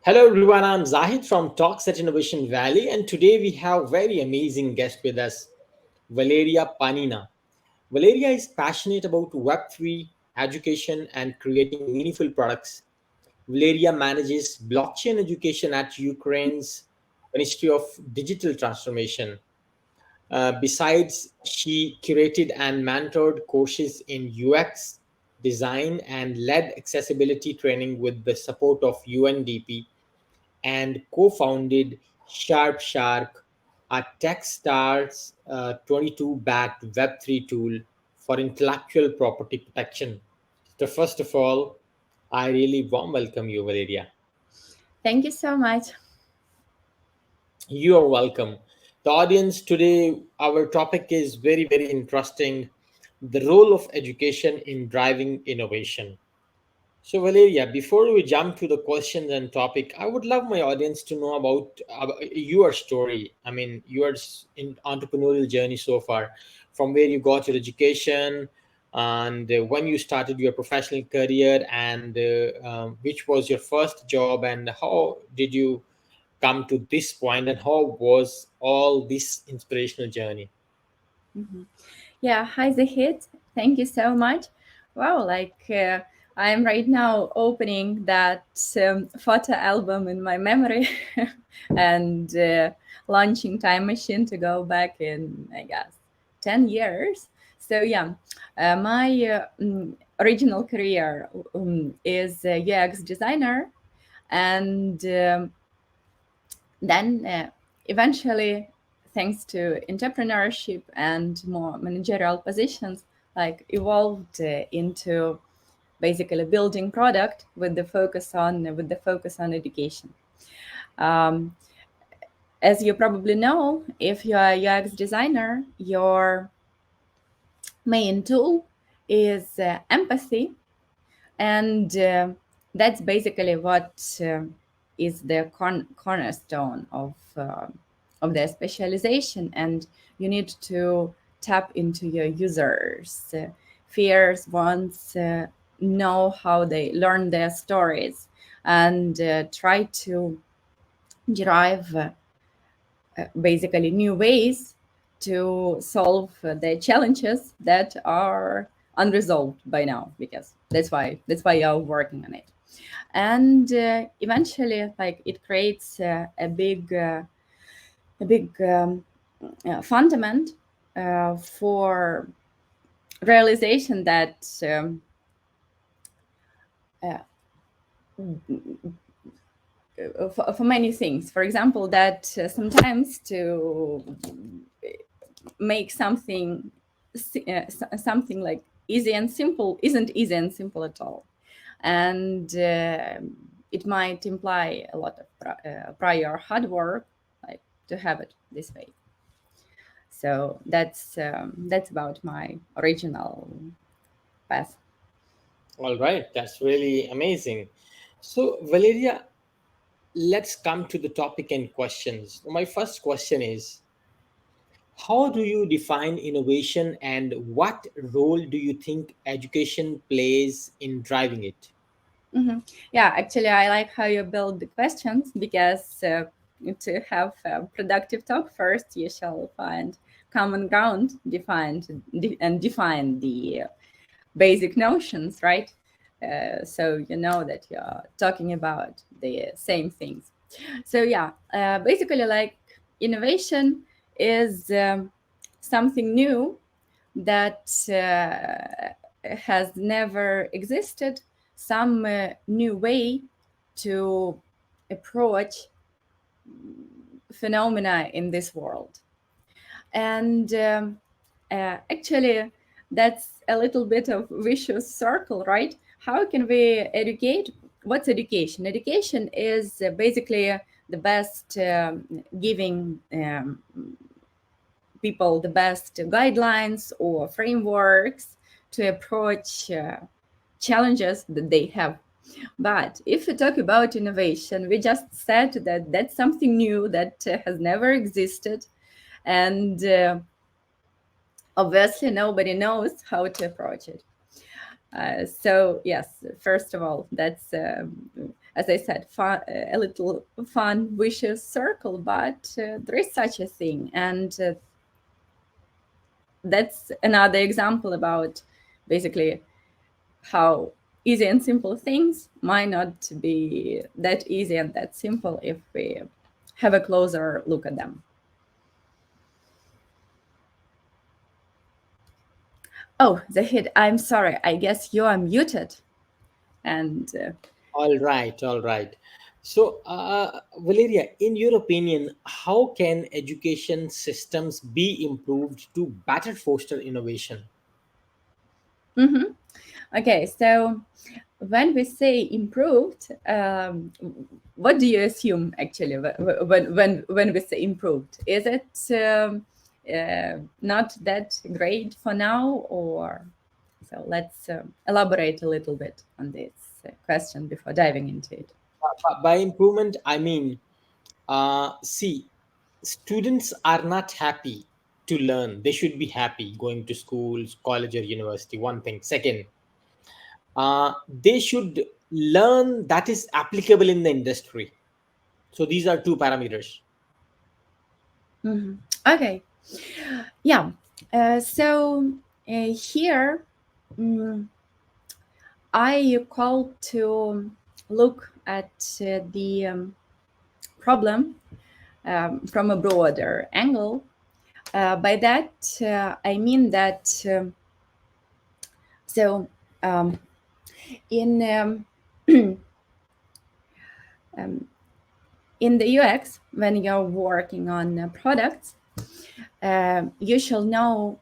Hello everyone, I'm Zahid from Talks at Innovation Valley, and today we have very amazing guest with us, Valeriia Panina. Valeria is passionate about Web3, education, and creating meaningful products. Valeria manages blockchain education at Ukraine's Ministry of Digital Transformation. Besides, she curated and mentored courses in UX design and led accessibility training with the support of UNDP and co-founded SharpShark, a techstars 22 backed Web3 tool for intellectual property protection. So first of all, I really warm welcome you, Valeria. Thank you so much. You are welcome. The audience today, our topic is very, very interesting. The role of education in driving innovation. So, Valeria, before we jump to the questions and topic, I would love my audience to know about your story. I mean, your in entrepreneurial journey so far, from where you got your education, and when you started your professional career, and which was your first job, and how did you come to this point, and how was all this inspirational journey? Mhm. Yeah, hi Zahid. Thank you so much. Wow, I'm right now opening that photo album in my memory and launching time machine to go back in, I guess, 10 years. So, yeah, my original career is a UX designer, and then eventually, thanks to entrepreneurship and more managerial positions, like evolved into basically building product with the focus on education. um, as you probably know, if you are a UX designer, your main tool is empathy, and that's basically what is the cornerstone of their specialization. And you need to tap into your users fears, wants, know how they learn their stories, and try to derive basically new ways to solve the challenges that are unresolved by now, because that's why you're working on it. And eventually, like, it creates a big fundament for realization that uh, for many things. For example, that sometimes to make something like easy and simple isn't easy and simple at all, and it might imply a lot of prior hard work, like, to have it this way. So that's about my original path. All right, that's really amazing. So, Valeria, let's come to the topic and questions. My first question is, how do you define innovation and what role do you think education plays in driving it? Mhm. Yeah, actually, I like how you build the questions, because to have a productive talk, first you shall find common ground, and define the basic notions, right? So you know that you're talking about the same things. So yeah, basically, like, innovation is something new that has never existed, some new way to approach phenomena in this world. And actually, that's a little bit of vicious circle, right? How can we educate? What's education? Education is basically the best giving people the best guidelines or frameworks to approach challenges that they have. But if we talk about innovation, we just said that that's something new that has never existed, and obviously nobody knows how to approach it. So yes, first of all, that's as I said, fun, a little fun vicious circle, but there is such a thing. And that's another example about basically how easy and simple things might not be that easy and that simple if we have a closer look at them. Oh, Zahid, I'm sorry. I guess you are muted. And All right, all right. So, Valeria, in your opinion, how can education systems be improved to better foster innovation? mhm. Okay, so when we say improved, what do you assume actually when we say improved? Is it not that great for now, or so? Let's elaborate a little bit on this question before diving into it. By improvement, I mean, see, students are not happy to learn. They should be happy going to schools, college, or university. One thing. Second, they should learn that is applicable in the industry. So these are two parameters. Mhm. Okay, yeah. Here, mm, I call to look at the problem from a broader angle. By that, I mean that so um, in um, in the UX, when you're working on products, you shall know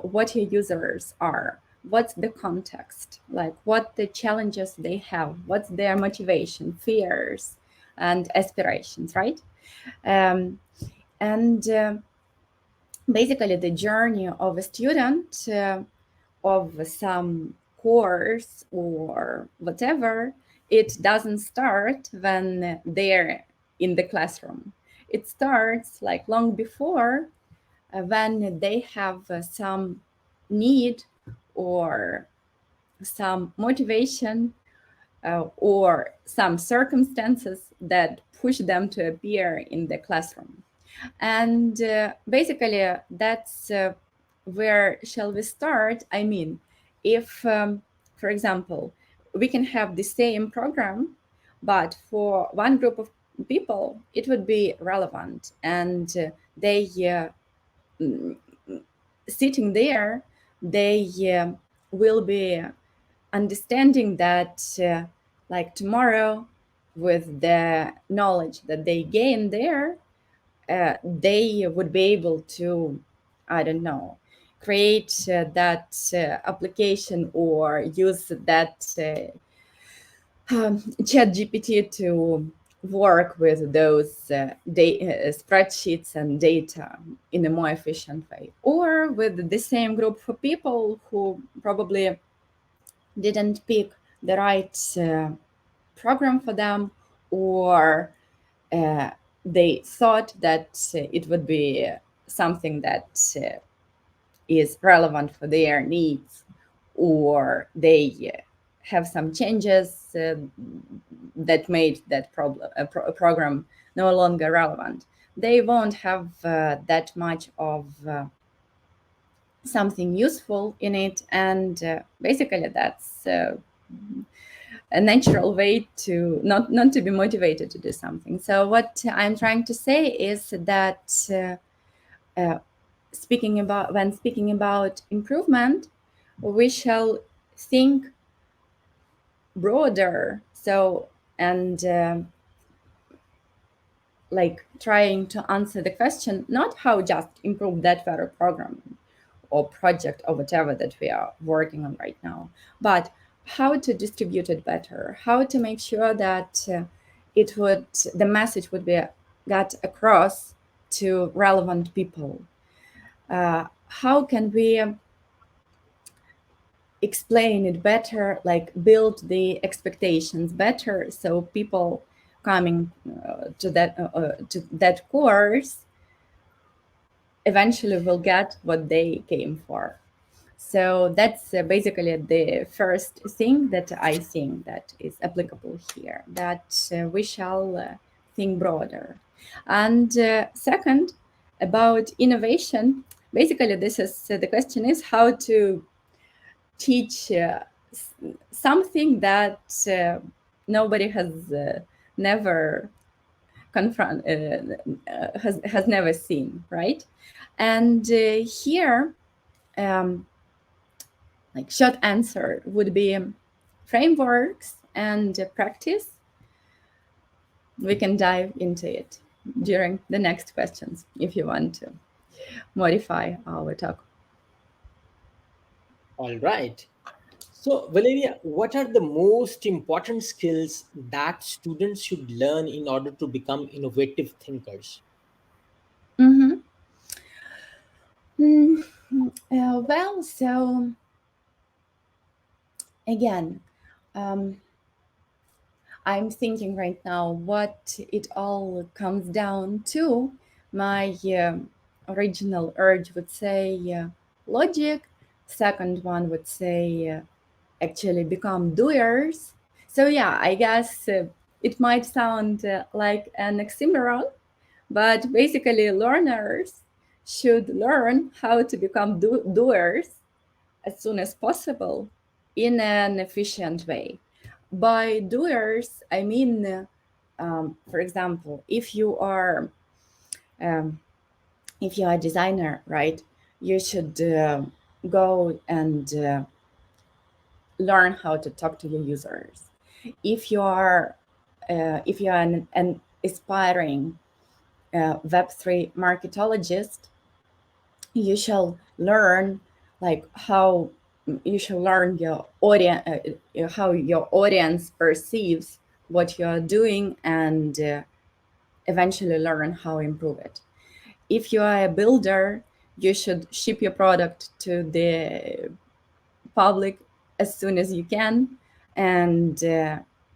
what your users are, what's the context, like what the challenges they have, what's their motivation, fears, and aspirations, right? Um, and Basically, the journey of a student of some course or whatever, it doesn't start when they're in the classroom. It starts like long before, when they have some need or some motivation or some circumstances that push them to appear in the classroom. And basically, that's where shall we start? I mean, if, for example, we can have the same program, but for one group of people, it would be relevant, and they mm, sitting there, they will be understanding that, like tomorrow, with the knowledge that they gain there, they would be able to, I don't know, create that application or use that chat GPT to work with those spreadsheets and data in a more efficient way, or with the same group of people who probably didn't pick the right program for them, or uh, they thought that it would be something that is relevant for their needs, or they have some changes that made that program no longer relevant. They won't have that much of something useful in it, and basically that's a natural way to not to be motivated to do something. So what I'm trying to say is that uh, speaking about improvement, we shall think broader. So, and like trying to answer the question, not how just improve that very program or project or whatever that we are working on right now, but how to distribute it better, how to make sure that the message would be got across to relevant people. How can we explain it better, like build the expectations better, so people coming to that course eventually will get what they came for. So that's basically the first thing that I think that is applicable here, that we shall think broader. And second, about innovation, basically this is the question is how to teach something that nobody has never confront has never seen, right? And here, um, like short answer would be frameworks and practice. We can dive into it during the next questions if you want to modify our talk. All right. So, Valeria, what are the most important skills that students should learn in order to become innovative thinkers? Mm-hmm. Mm, well, so again, um, I'm thinking right now what it all comes down to. My original urge would say logic. Second one would say actually become doers. So yeah, I guess it might sound like an oxymoron, but basically learners should learn how to become doers as soon as possible in an efficient way. By doers, I mean, for example, um, if you are a designer, right, you should go and learn how to talk to your users. If you are an aspiring Web3 marketologist, you shall learn like how you shall learn your audience, how your audience perceives what you are doing, and eventually learn how to improve it. If you are a builder, you should ship your product to the public as soon as you can, and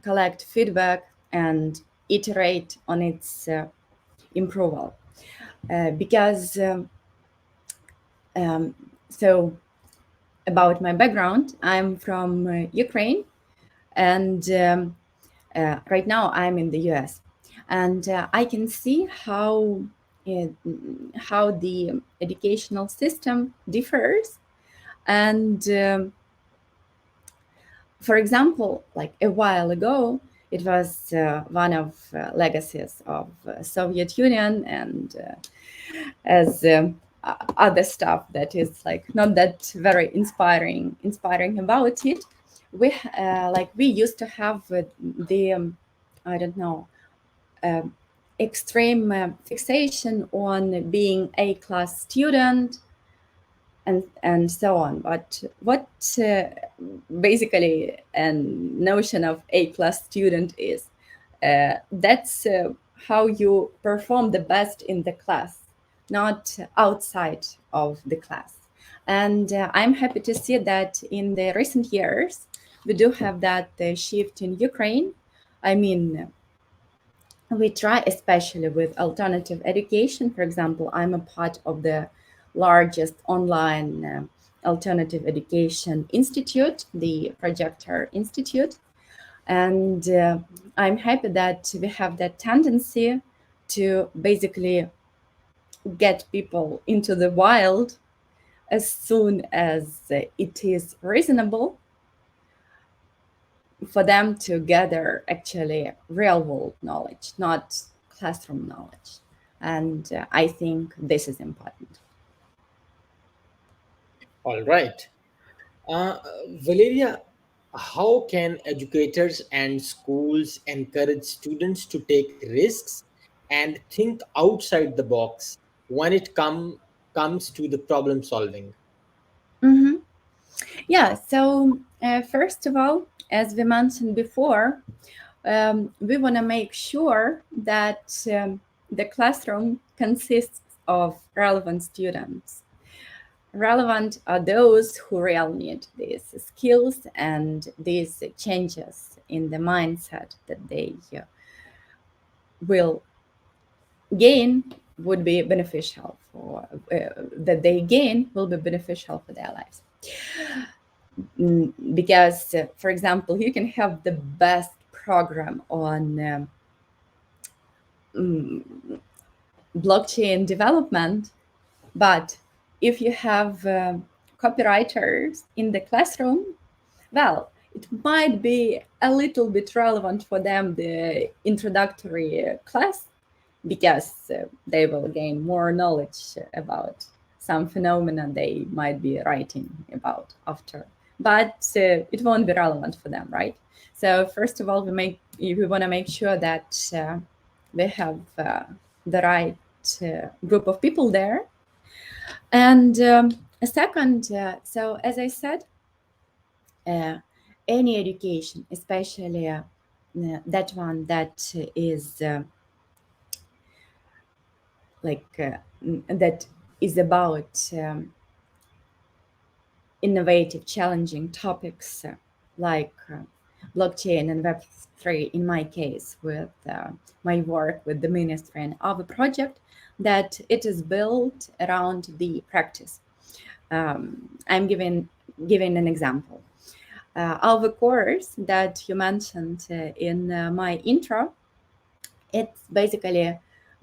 collect feedback and iterate on its improval. Because um, so about my background, I'm from Ukraine, and right now I'm in the US, and I can see uh, how the educational system differs. And for example, like a while ago, it was one of legacies of Soviet Union, and as other stuff that is like not that very inspiring about it. We used to have the I don't know, um extreme fixation on being a class student, and so on. But what basically a notion of a class student is, that's how you perform the best in the class, not outside of the class. And I'm happy to see that in the recent years we do have that shift in Ukraine. I mean, we try, especially with alternative education. For example, I'm a part of the largest online alternative education institute, the Projector Institute. And I'm happy that we have that tendency to basically get people into the wild as soon as it is reasonable for them to gather actually real world knowledge, not classroom knowledge. And I think this is important. All right. Uh, Valeria, how can educators and schools encourage students to take risks and think outside the box when comes to the problem solving? Mhm. Yeah, so first of all, as we mentioned before, we want to make sure that the classroom consists of relevant students. Relevant are those who really need these skills and these changes in the mindset that they will gain would be beneficial for that they gain will be beneficial for their lives. Because, for example, you can have the best program on blockchain development, but if you have copywriters in the classroom, well, it might be a little bit relevant for them, the introductory class, because they will gain more knowledge about some phenomena they might be writing about after. But it won't be relevant for them, right? So first of all, we want to make sure that we have the right group of people there. And a second, so as I said, uh, any education, especially that one that is that is about innovative, challenging topics like blockchain and Web3, in my case, with my work with the ministry and other project, that it is built around the practice. I'm giving an example. Our course that you mentioned in my intro, it's basically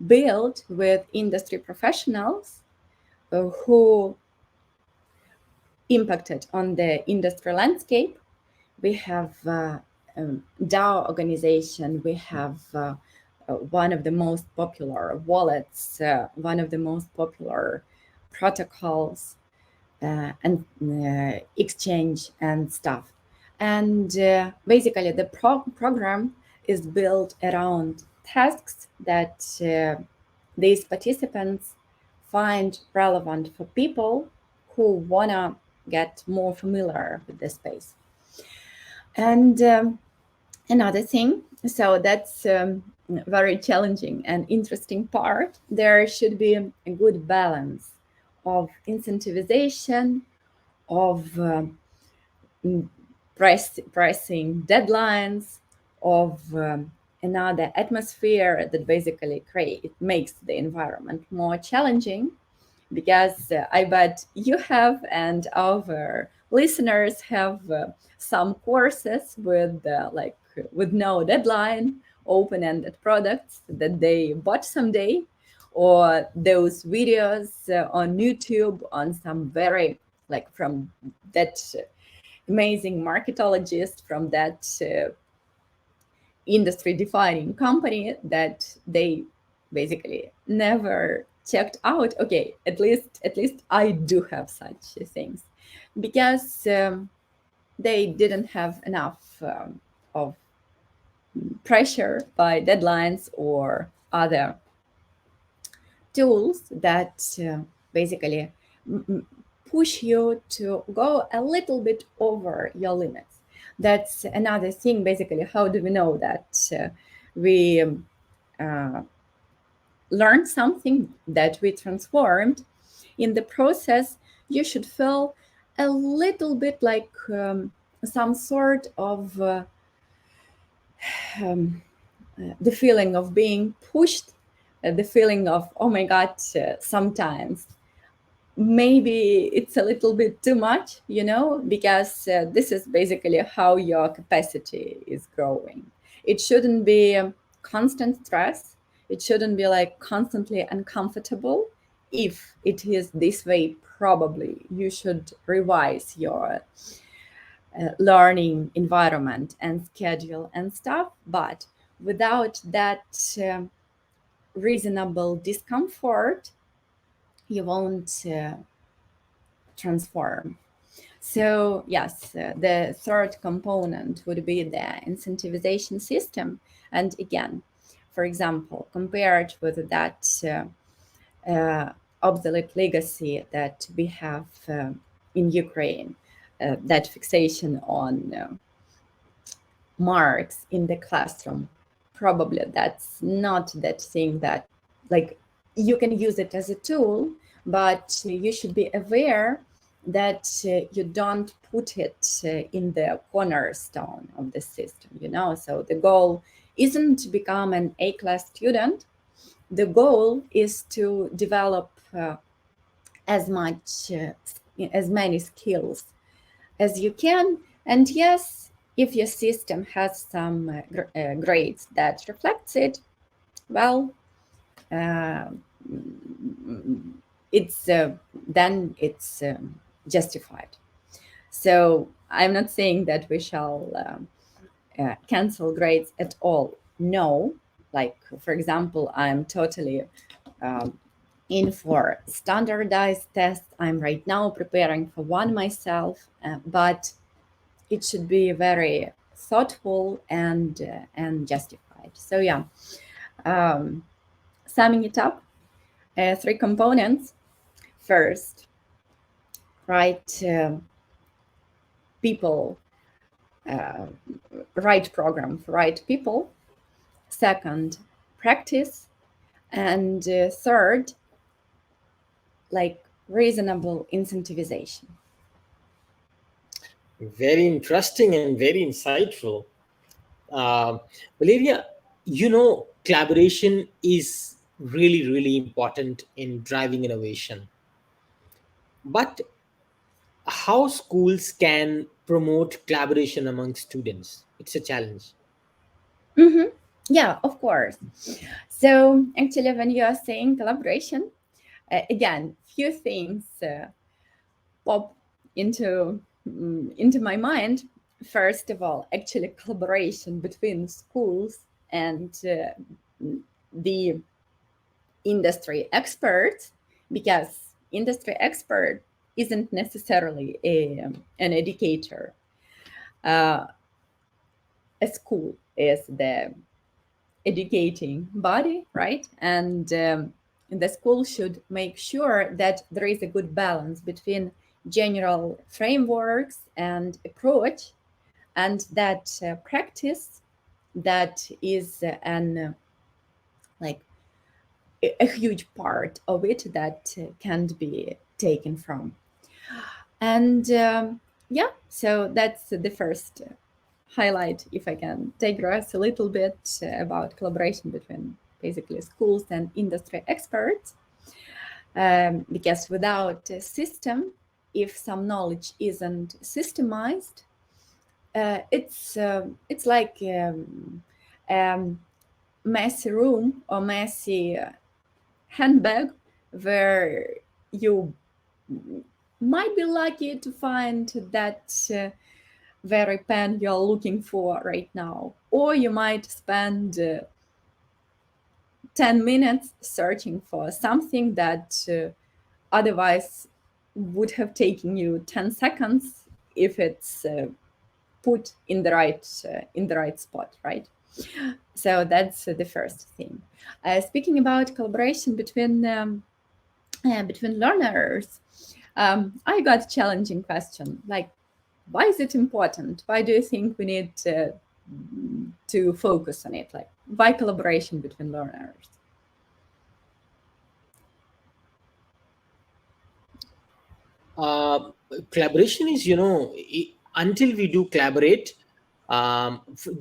built with industry professionals who impacted on the industry landscape. We have DAO organization. We have one of the most popular wallets, one of the most popular protocols, and exchange and stuff. And basically, the program is built around tasks that these participants find relevant for people who wanna get more familiar with the space. And another thing, so that's very challenging and interesting part. There should be a good balance of incentivization, of pressing deadlines, of another atmosphere that basically makes the environment more challenging. Because I bet you have, and our listeners have some courses with no deadline, open-ended products that they bought someday, or those videos on YouTube on some very from that amazing marketologist from that industry defining company that they basically never checked out. Okay, at least I do have such things, because they didn't have enough of pressure by deadlines or other tools that basically push you to go a little bit over your limits. That's another thing. Basically, how do we know that we uh, learned something, that we transformed? In the process, you should feel a little bit like some sort of um, the feeling of being pushed, the feeling of, oh my God, sometimes maybe it's a little bit too much, because this is basically how your capacity is growing. It shouldn't be constant stress. It shouldn't be like constantly uncomfortable. If it is this way, probably you should revise your learning environment and schedule and stuff. But without that reasonable discomfort, you won't transform. So yes, the third component would be the incentivization system. And again, for example, compared with that obsolete legacy that we have in Ukraine, that fixation on marks in the classroom, probably that's not that thing that, like, you can use it as a tool, but you should be aware that you don't put it in the cornerstone of the system, So the goal isn't to become an A-class student. The goal is to develop as many skills as you can. And yes, if your system has some grades that reflects it, well, uh, it's then it's justified. So I'm not saying that we shall cancel grades at all. No, like for example, I'm totally um, in for standardized tests. I'm right now preparing for one myself, but it should be very thoughtful and justified. So yeah, um, summing it up, three components. First, right people, uh, right program for right people. Second, practice, and third, like reasonable incentivization. Very interesting and very insightful. Uh, Valeria, collaboration is really, really important in driving innovation. But how schools can promote collaboration among students? It's a challenge. Mm-hmm. Yeah, of course. So actually, when you are saying collaboration, again, few things pop into my mind. First of all, actually, collaboration between schools and the industry experts, because industry expert isn't necessarily an educator. Uh, a school is the educating body, right? And the school should make sure that there is a good balance between general frameworks and approach, and that practice that is an like a huge part of it that can't be taken from. And yeah, so that's the first highlight, if I can digress a little bit about collaboration between basically schools and industry experts. Because without a system, if some knowledge isn't systemized, it's like um, messy room or messy handbag where you might be lucky to find that very pen you're looking for right now, or you might spend 10 minutes searching for something that otherwise would have taken you 10 seconds if it's put in the right spot, right? So that's the first thing. Speaking about collaboration between learners, I got a challenging question like, why is it important? Why do you think we need to focus on it? Like, why collaboration between learners? uh, Collaboration is, until we do collaborate,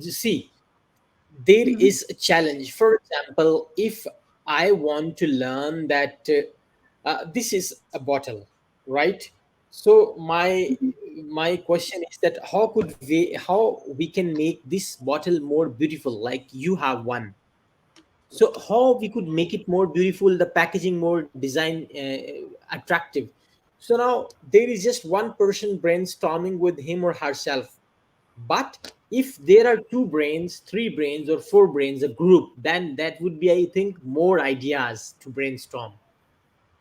see, there Mm-hmm. is a challenge. For example, if I want to learn that this is a bottle, right? So my question is that how we can make this bottle more beautiful, like you have one. So how we could make it more beautiful, the packaging more design attractive. So now there is just one person brainstorming with him or herself. But if there are two brains, three brains, or four brains, a group, then that would be, I think, more ideas to brainstorm.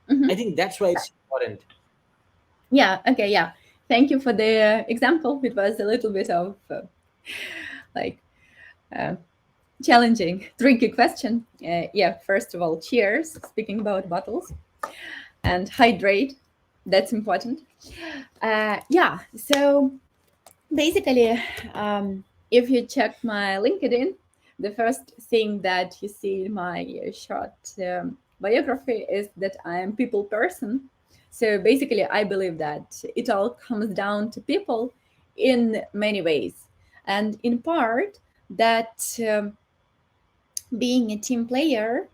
I Mm-hmm. think that's why it's important. Yeah. Okay. Yeah. Thank you for the example. It was a little bit of like uh, challenging, tricky question. Yeah. First of all, cheers. Speaking about bottles and hydrate, that's important. Yeah. So basically, um, if you check my LinkedIn, the first thing that you see in my short biography is that I am people person. So basically, I believe that it all comes down to people in many ways, and in part that being a team player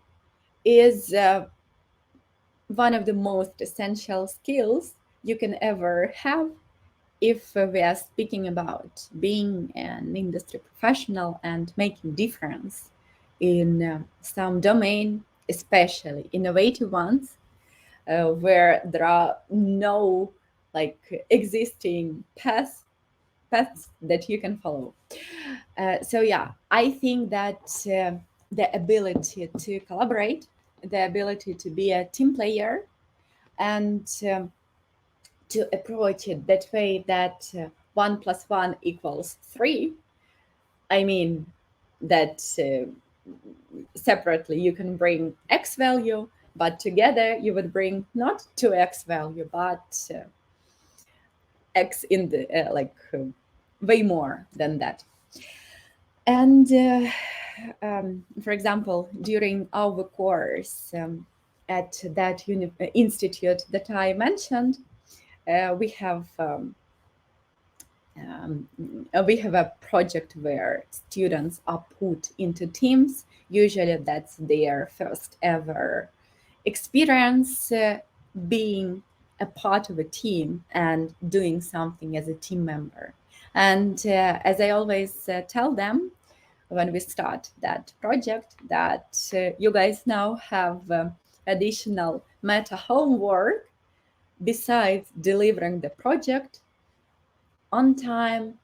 is one of the most essential skills you can ever have if we are speaking about being an industry professional and making difference in some domain, especially innovative ones, where there are no like existing paths that you can follow. So yeah, I think that the ability to collaborate, the ability to be a team player, and to approach it that way, that 1 + 1 = 3. I mean that separately you can bring X value, but together you would bring not 2X value, but X in the way more than that. And for example, during our course at that institute that I mentioned, we have um, we have a project where students are put into teams. Usually, that's their first ever experience being a part of a team and doing something as a team member. And as I always tell them when we start that project, that you guys now have additional meta homework besides delivering the project on time,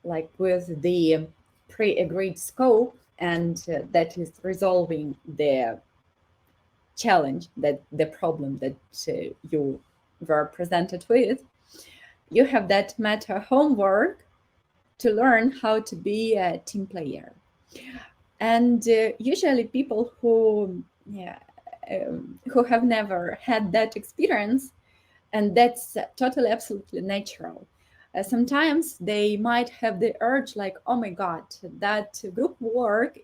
like with the pre-agreed scope, and that is resolving the challenge, that the problem that you were presented with. You have that meta homework to learn how to be a team player. And usually people who have never had that experience, and that's totally absolutely natural. Sometimes they might have the urge, like, oh my god, that group work,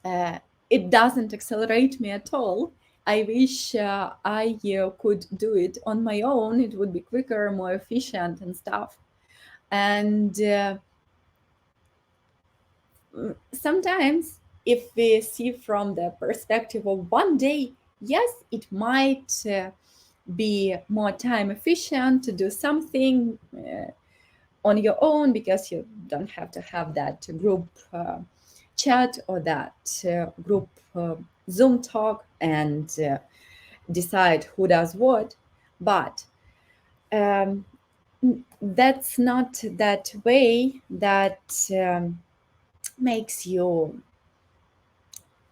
uh, it doesn't accelerate me at all. I wish I could do it on my own. It would be quicker, more efficient, and stuff. And sometimes, if we see from the perspective of one day, yes, it might be more time efficient to do something on your own, because you don't have to have that group chat or that group Zoom talk and decide who does what. But um, that's not that way that makes you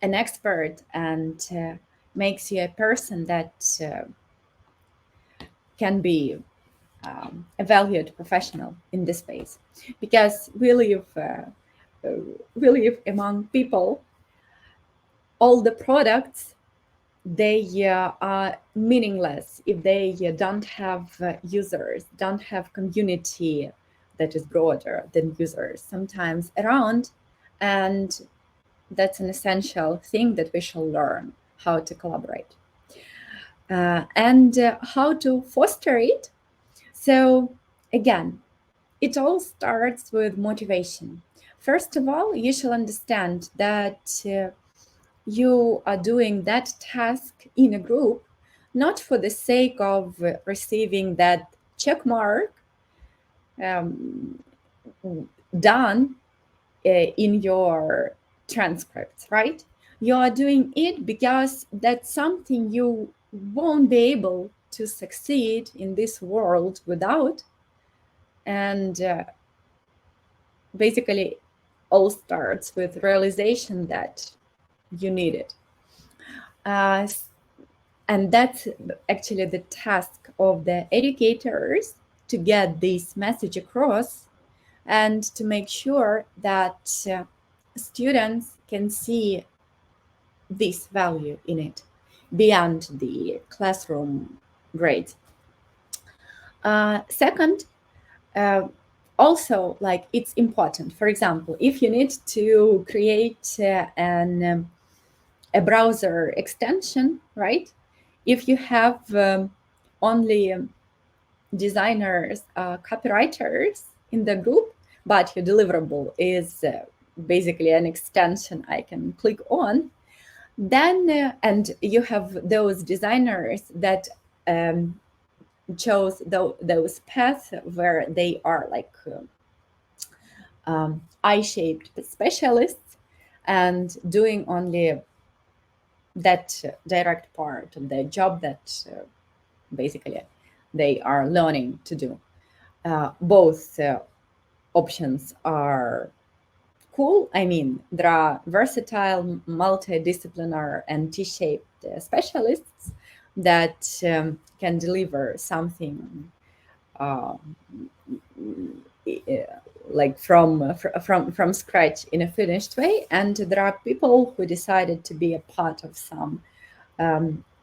an expert and makes you a person that can be a valued professional in this space, because we live among people. All the products, they are meaningless if they don't have users, don't have community that is broader than users sometimes around. And that's an essential thing that we shall learn, how to collaborate and how to foster it. So again, it all starts with motivation. First of all, you shall understand that you are doing that task in a group, not for the sake of receiving that check mark um, done in your transcripts, right? You are doing it because that's something you won't be able to succeed in this world without. And basically, all starts with realization that you need it. Uh, and that's actually the task of the educators, to get this message across and to make sure that students can see this value in it beyond the classroom grades. Second, uh, also, like, it's important. For example, if you need to create a browser extension, right? If you have only designers, copywriters in the group, but your deliverable is basically an extension I can click on, then and you have those designers that chose those paths where they are like eye-shaped specialists and doing only that direct part of the job that basically they are learning to do. Both options are cool. I mean, there are versatile, multidisciplinary, and T-shaped specialists that can deliver something uh, like from scratch in a finished way. And there are people who decided to be a part of some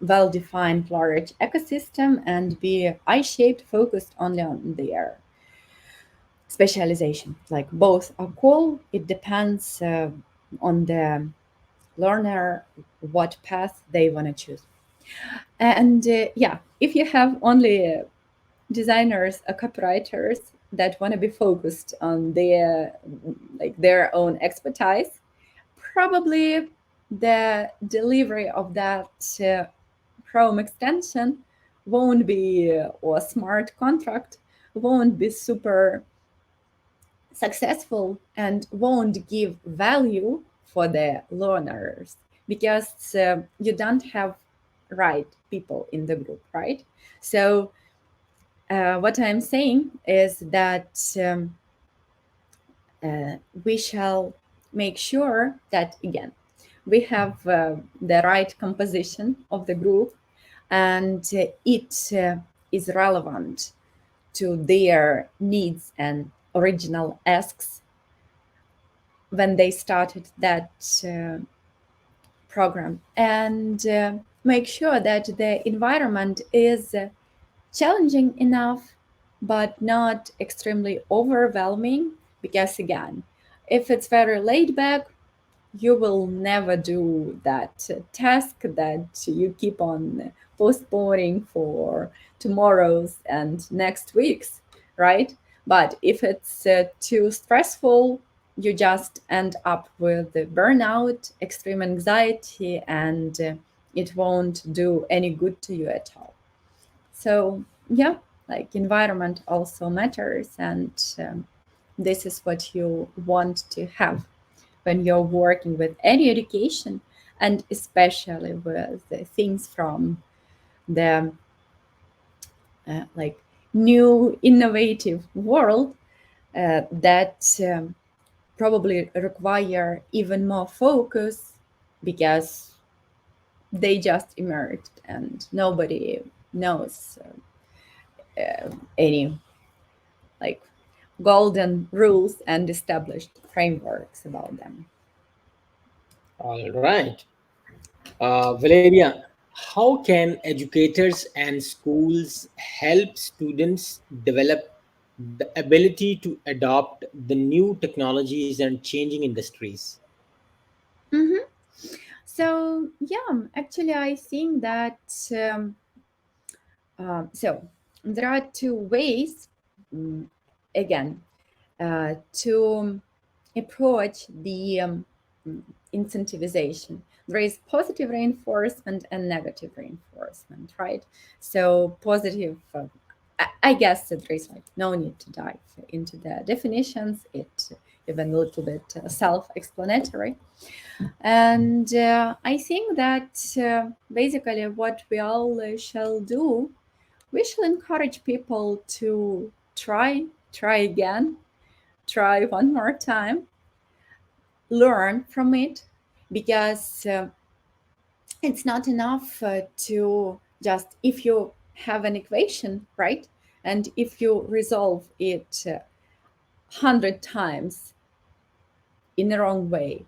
well-defined large ecosystem and be eye-shaped, focused only on their specialization. Like both are cool. It depends on the learner what path they want to choose. And yeah, if you have only designers or copywriters that want to be focused on their own expertise, probably the delivery of that Chrome extension won't be or smart contract won't be super successful and won't give value for the learners because you don't have right people in the group, right? So what I'm saying is that we shall make sure that again we have the right composition of the group and it is relevant to their needs and original asks when they started that program, and make sure that the environment is challenging enough but not extremely overwhelming, because again, if it's very laid back, you will never do that task that you keep on postponing for tomorrow's and next week's, right? But if it's too stressful, you just end up with the burnout, extreme anxiety, and it won't do any good to you at all. So, yeah, like environment also matters, and this is what you want to have when you're working with any education, and especially with the things from the like new innovative world that probably require even more focus because they just emerged and nobody knows any like golden rules and established frameworks about them. All right. Valeria, how can educators and schools help students develop the ability to adopt the new technologies and changing industries? Mhm. So yeah, actually, I think that um, so there are two ways, mm, again, to approach the incentivization. There is positive reinforcement and negative reinforcement, right? So positive, I guess that there is like no need to dive into the definitions. It even a little bit self-explanatory. And I think that basically what we all shall do, we shall encourage people to try again, try one more time, learn from it, because it's not enough to just, if you have an equation, right? And if you resolve it 100 times in the wrong way,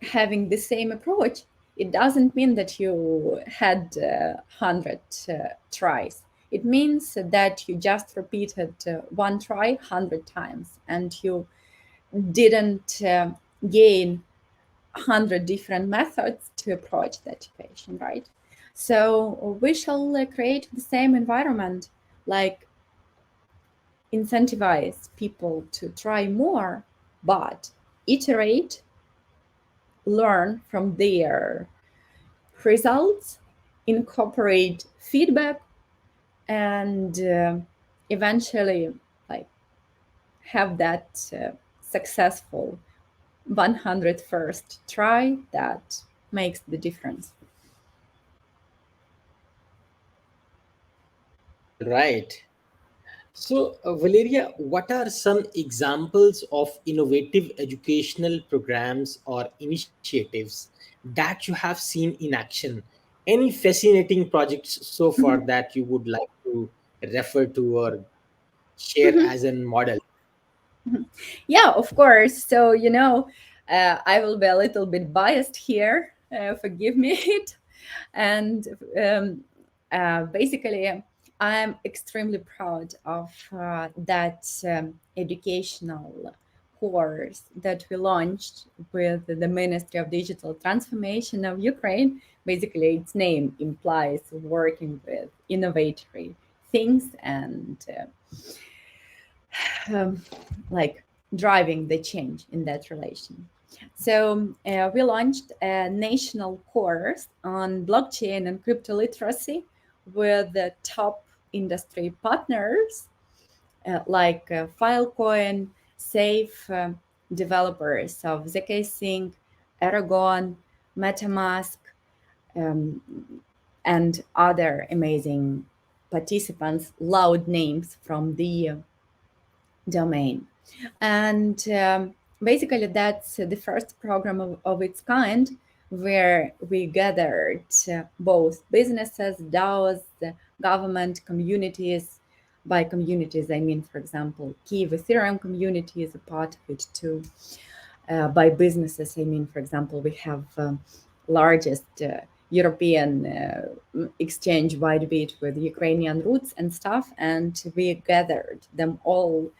having the same approach, it doesn't mean that you had 100 tries. It means that you just repeated one try 100 times and you didn't gain 100 different methods to approach the education, right? So we shall create the same environment, like incentivize people to try more, but iterate, learn from their results, incorporate feedback, and eventually like have that successful 101st try that makes the difference. All right. So, Valeria, what are some examples of innovative educational programs or initiatives that you have seen in action? Any fascinating projects so far that you would like to refer to or share as a model? Yeah, of course. So, I will be a little bit biased here. Forgive me it. And basically, I'm extremely proud of that educational course that we launched with the Ministry of Digital Transformation of Ukraine. Basically, its name implies working with innovatory things and um, like driving the change in that relation. So we launched a national course on blockchain and crypto literacy with the top industry partners Filecoin, Safe, developers of ZK Aragon, MetaMask, um, and other amazing participants, loud names from the domain. And basically, that's the first program of its kind where we gathered both businesses, DAOs, government, communities. By communities, I mean, for example, Kiev Ethereum community is a part of it too. By businesses, I mean, for example, we have largest European exchange wide bit with Ukrainian roots and stuff, and we gathered them all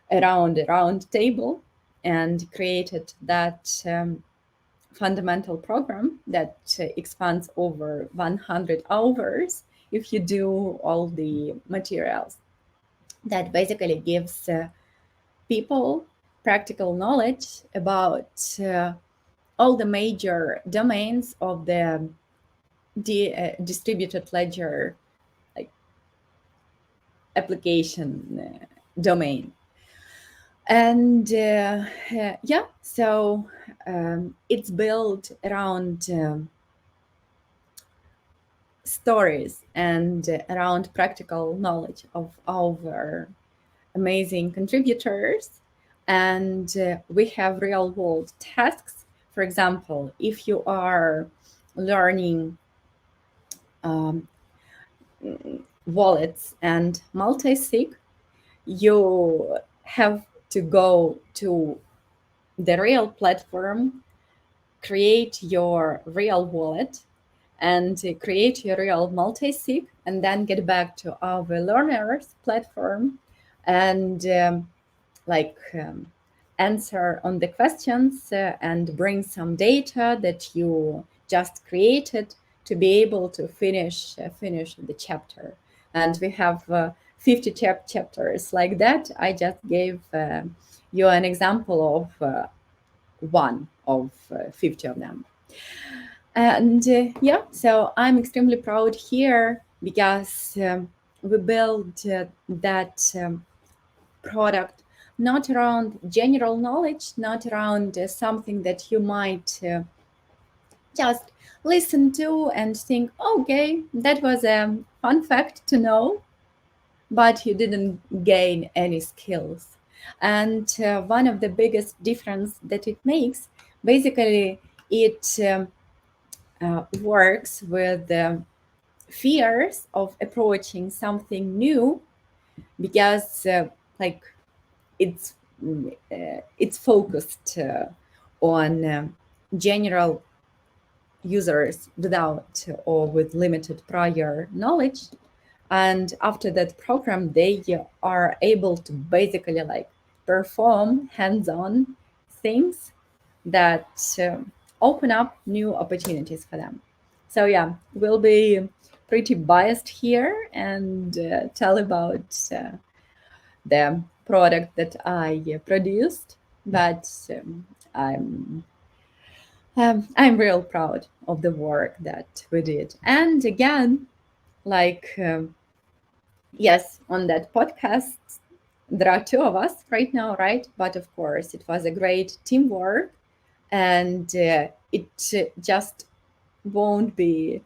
around a round table and created that fundamental program that expands over 100 hours if you do all the materials. That basically gives people practical knowledge about all the major domains of the distributed ledger like application domain. And yeah, so it's built around stories and around practical knowledge of our amazing contributors. And we have real world tasks. For example, if you are learning um, wallets and multi-sig, you have to go to the real platform, create your real wallet, and create your real multi-sig, and then get back to our learners platform and answer on the questions and bring some data that you just created to be able to finish the chapter. And we have 50 chapters like that. I just gave you an example of one of 50 of them. And yeah, so I'm extremely proud here because we built that product not around general knowledge, not around something that you might just listen to and think, okay, that was a fun fact to know, but you didn't gain any skills. And one of the biggest difference that it makes, basically, it works with fears of approaching something new because like it's it's focused on general users without or with limited prior knowledge, and after that program they are able to basically perform hands-on things that open up new opportunities for them. So yeah, we'll be pretty biased here and tell about the product that I produced, but I'm real proud of the work that we did. And again, like Yes, on that podcast, there are two of us right now, right? But of course, it was a great teamwork, and it just won't be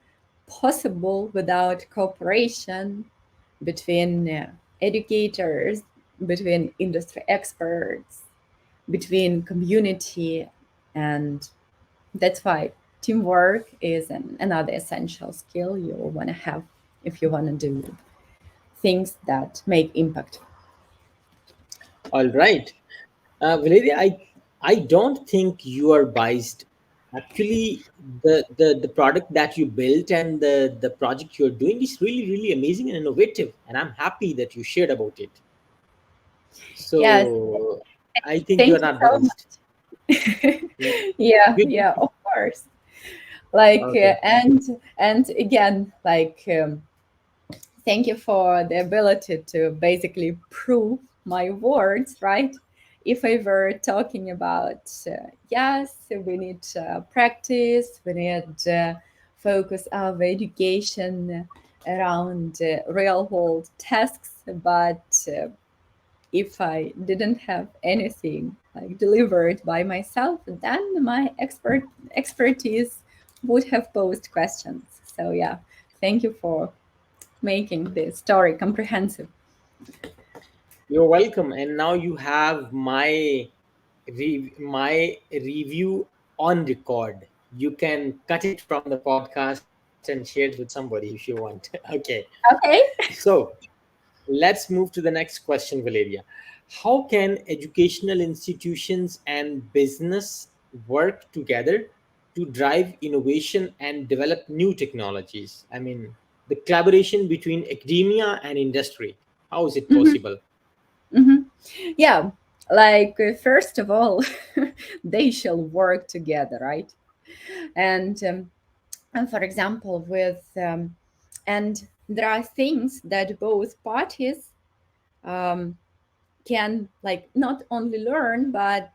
possible without cooperation between educators, between industry experts, between community, and that's why teamwork is another essential skill you want to have if you want to do things that make impact. All right. Valeria, I don't think you are biased. Actually, the product that you built and the project you're doing is really, really amazing and innovative. And I'm happy that you shared about it. Yes, So I think you thank are you not so biased. much. Yeah. Yeah, Good. yeah, of course. Like Okay. and again, like thank you for the ability to basically prove my words, right? If I were talking about yes, we need practice, we need focus our education around real world tasks, but if I didn't have anything like delivered by myself, then my expertise would have posed questions. So yeah, thank you for making the story comprehensive. You're welcome. And now you have my review on record. You can cut it from the podcast and share it with somebody if you want. Okay. Okay. So let's move to the next question, Valeria. How can educational institutions and business work together to drive innovation and develop new technologies? I mean, the collaboration between academia and industry. How is it Mhm, possible? mhm. Yeah, like first of all, they shall work together, right? And and for example, with and there are things that both parties um, can like not only learn, but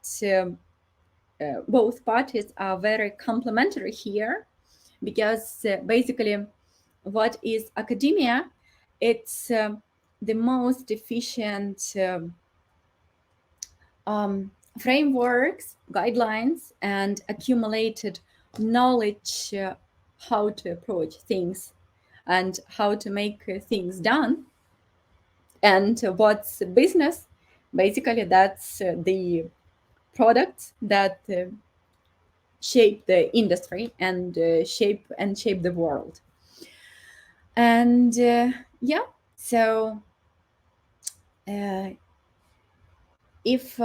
both parties are very complementary here because basically what is academia, it's the most efficient frameworks, guidelines, and accumulated knowledge how to approach things and how to make things done. And what's business? Basically, that's the products that shape the industry and shape the world. And yeah, so uh, if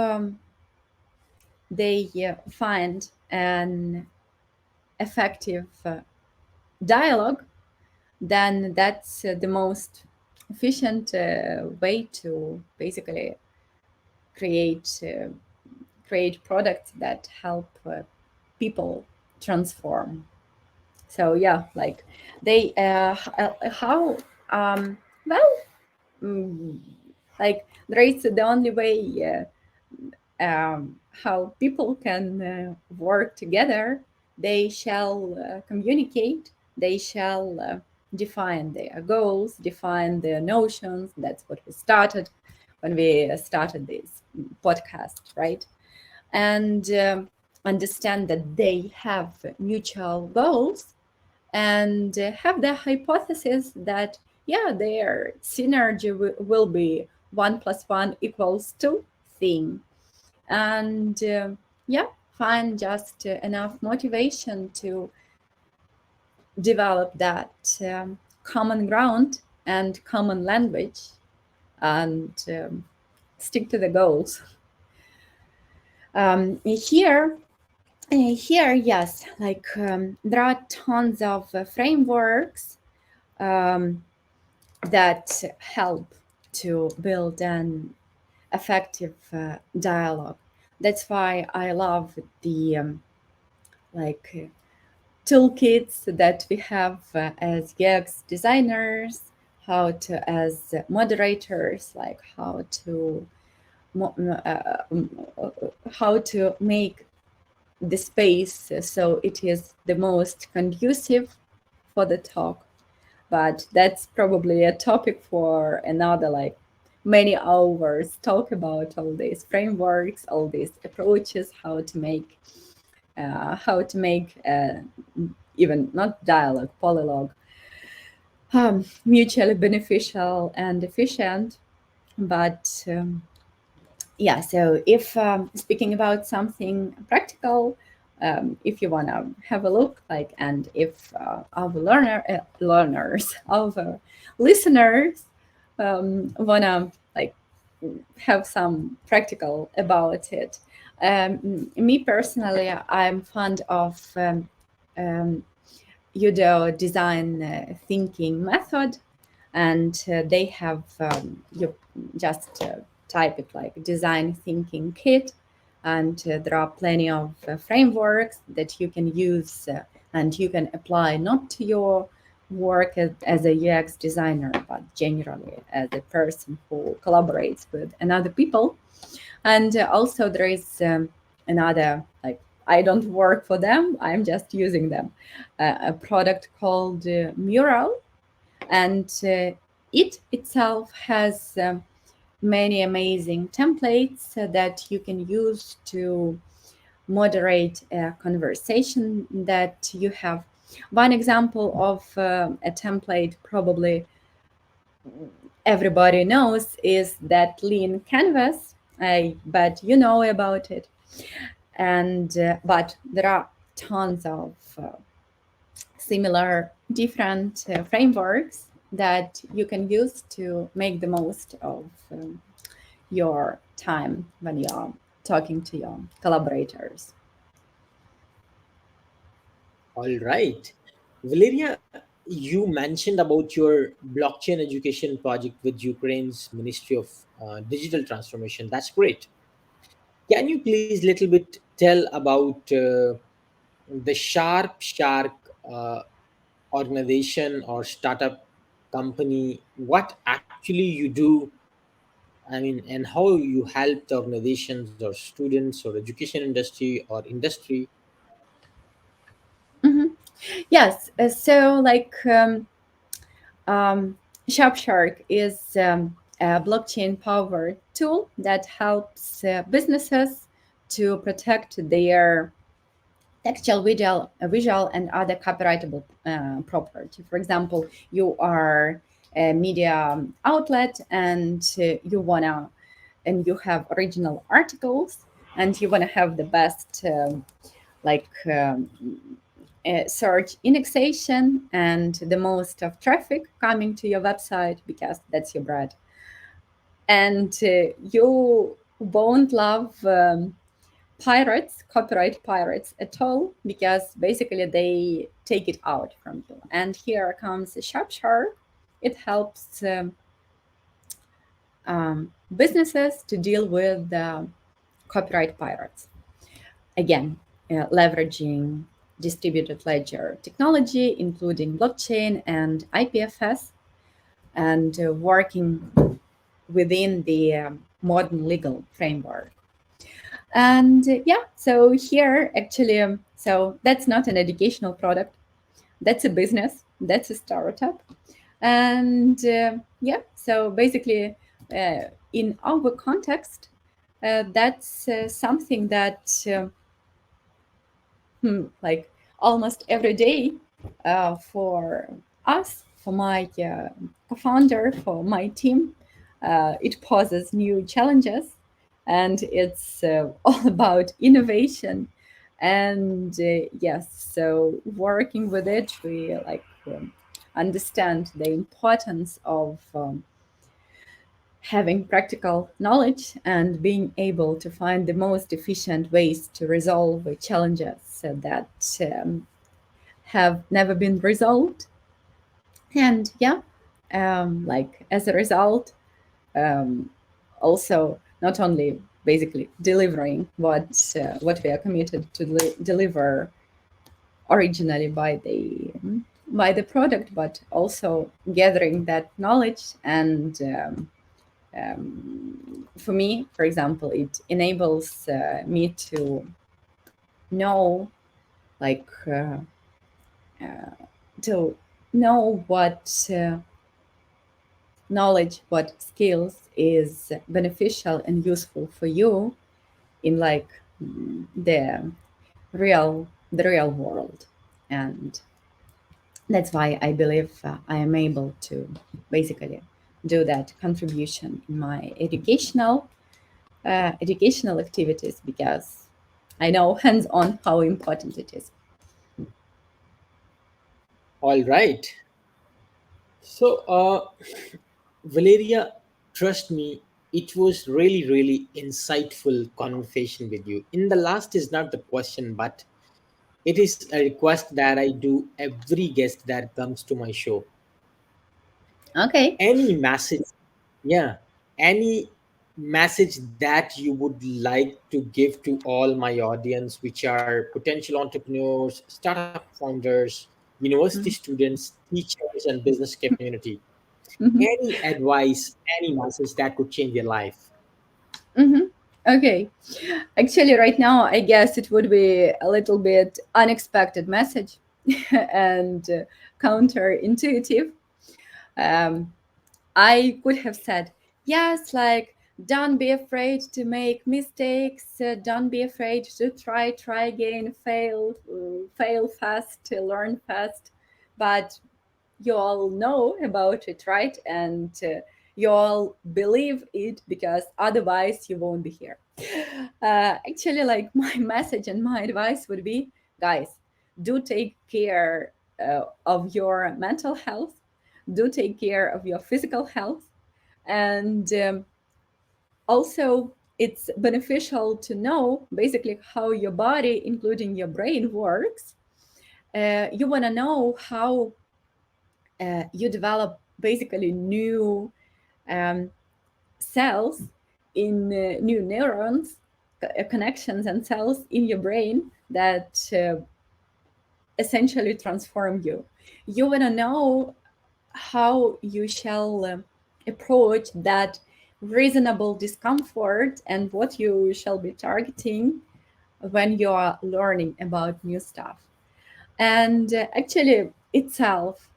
they find an effective dialogue, then that's the most efficient way to basically create create products that help people transform. So yeah, like they how well mm, like there is the only way how people can work together. They shall communicate, they shall define their goals, define their notions. That's what we started when we started this podcast, right? And understand that they have mutual goals and have the hypothesis that yeah, their synergy will be 1 + 1 = 2 thing. And yeah, find just enough motivation to develop that common ground and common language and stick to the goals. Here here, yes, like there are tons of frameworks um, that help to build an effective dialogue. That's why I love the like toolkits that we have as UX designers, how to as moderators, like how to make the space so it is the most conducive for the talk. but that's probably a topic for another like many hours talk about all these frameworks, all these approaches, how to make even not dialogue, polylogue, mutually beneficial and efficient. But yeah, so if speaking about something practical, if you want to have a look like, and if our learners, our listeners want to like have some practical about it. Me personally, I'm fond of Udo design thinking method, and they have you just type it like design thinking kit, and there are plenty of frameworks that you can use and you can apply not to your work as a UX designer, but generally as a person who collaborates with another people. And also there is another like, I don't work for them, I'm just using them, a product called Mural, and it itself has many amazing templates that you can use to moderate a conversation that you have. One example of a template probably everybody knows is that lean canvas, but you know about it. And but there are tons of similar different frameworks that you can use to make the most of your time when you're talking to your collaborators. All right. Valeria, you mentioned about your blockchain education project with Ukraine's Ministry of Digital Transformation. That's great. Can you please little bit tell about the SharpShark uh, organization or startup company? What actually you do? I mean, and how you help the organizations or students or education industry or industry? Mhm. Yes, so like SharpShark is a blockchain powered tool that helps businesses to protect their textual, visual and other copyrightable property. For example, you are a media outlet and you wanna and you have original articles and you wanna have the best like search indexation and the most of traffic coming to your website because that's your bread. And you won't love pirates, copyright pirates at all, because basically they take it out from you. And here comes SharpShark. It helps businesses to deal with copyright pirates. Again, leveraging distributed ledger technology, including blockchain and IPFS, and working within the modern legal framework. And yeah, so here actually, so that's not an educational product, that's a business, that's a startup. And yeah, so basically, in our context, that's something that like almost every day for us, for my co-founder, for my team, it poses new challenges, and it's all about innovation. And yes, so working with it, we like understand the importance of having practical knowledge and being able to find the most efficient ways to resolve the challenges that have never been resolved. And yeah, like as a result, um, also not only basically delivering what we are committed to deliver originally by the product, but also gathering that knowledge and for me, for example, it enables me to know like to know what knowledge, what skills is beneficial and useful for you in like the real world. And that's why I believe I am able to basically do that contribution in my educational activities, because I know hands-on how important it is. All right. So, Valeria, trust me, it was really, really insightful conversation with you. In the last is not the question, but it is a request that I do every guest that comes to my show. Okay. Any message, yeah, any message that you would like to give to all my audience, which are potential entrepreneurs, startup founders, university Mhm. students, teachers, and business community, Mhm. any advice, any message that could change your life. Mhm. Okay. Actually, right now, I guess it would be a little bit unexpected message and counterintuitive. Um, I could have said, yes, like, don't be afraid to make mistakes, don't be afraid to try again, fail fast, learn fast. But you all know about it, right? And you all believe it, because otherwise you won't be here. Actually, like, my message and my advice would be, guys, do take care of your mental health, do take care of your physical health, and also it's beneficial to know basically how your body, including your brain, works. You want to know how you develop basically new um, cells in new neurons, connections and cells in your brain that essentially transform you. You want to know how you shall approach that reasonable discomfort and what you shall be targeting when you are learning about new stuff. And actually, itself,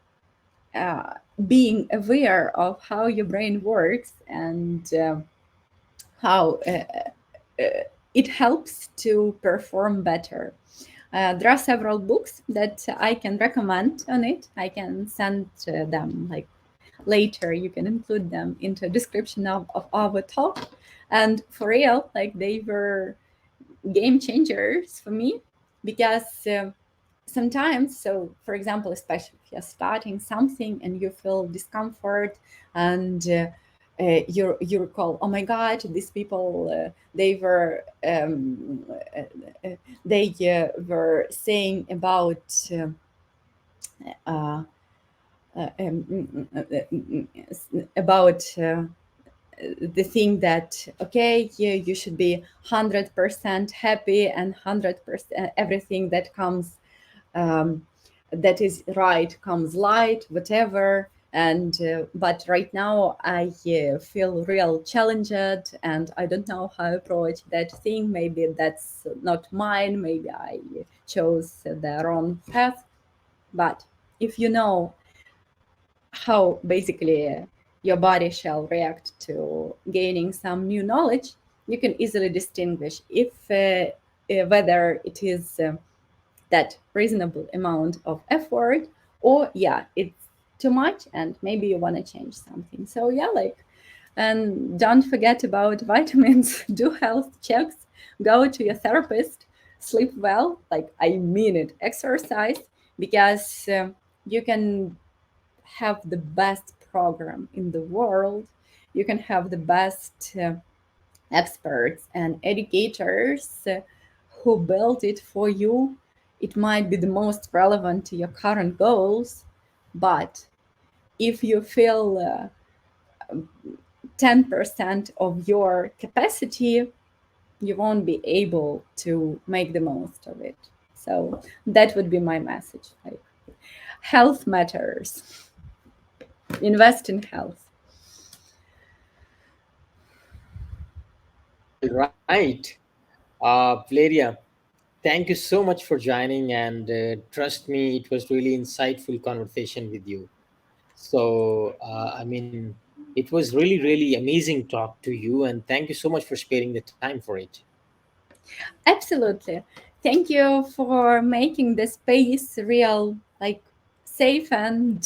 uh, being aware of how your brain works and how it helps to perform better. There are several books that I can recommend on it. I can send them like later. You can include them into description of our talk. And for real, like, they were game changers for me, because sometimes, so for example, especially if you're starting something and you feel discomfort, and you recall, oh my god, these people, they were they were saying about uh, about the thing that, okay, you should be 100% happy and 100% everything that comes, um, that is right, comes light, whatever. And but right now I feel real challenged, and I don't know how to approach that thing. Maybe that's not mine, maybe I chose the wrong path. But if you know how basically your body shall react to gaining some new knowledge, you can easily distinguish if whether it is that reasonable amount of effort, or yeah, it's too much and maybe you want to change something. So yeah, like, and don't forget about vitamins, do health checks, go to your therapist, sleep well, like, I mean it, exercise, because you can have the best program in the world, you can have the best experts and educators who built it for you. It might be the most relevant to your current goals, but if you feel 10% of your capacity, you won't be able to make the most of it. So that would be my message. Like, health matters. Invest in health. All right, Valeria. Thank you so much for joining, and trust me, it was really insightful conversation with you. So, I mean, it was really, really amazing talk to you, and thank you so much for sparing the time for it. Absolutely. Thank you for making the space real, like safe and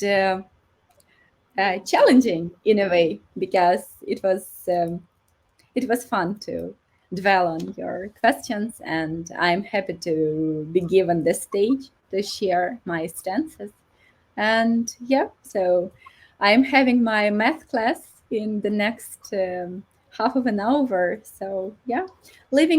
challenging in a way, because it was fun to dwell on your questions, and I'm happy to be given the stage to share my stances. And yeah, so I'm having my math class in the next half of an hour. So yeah, leaving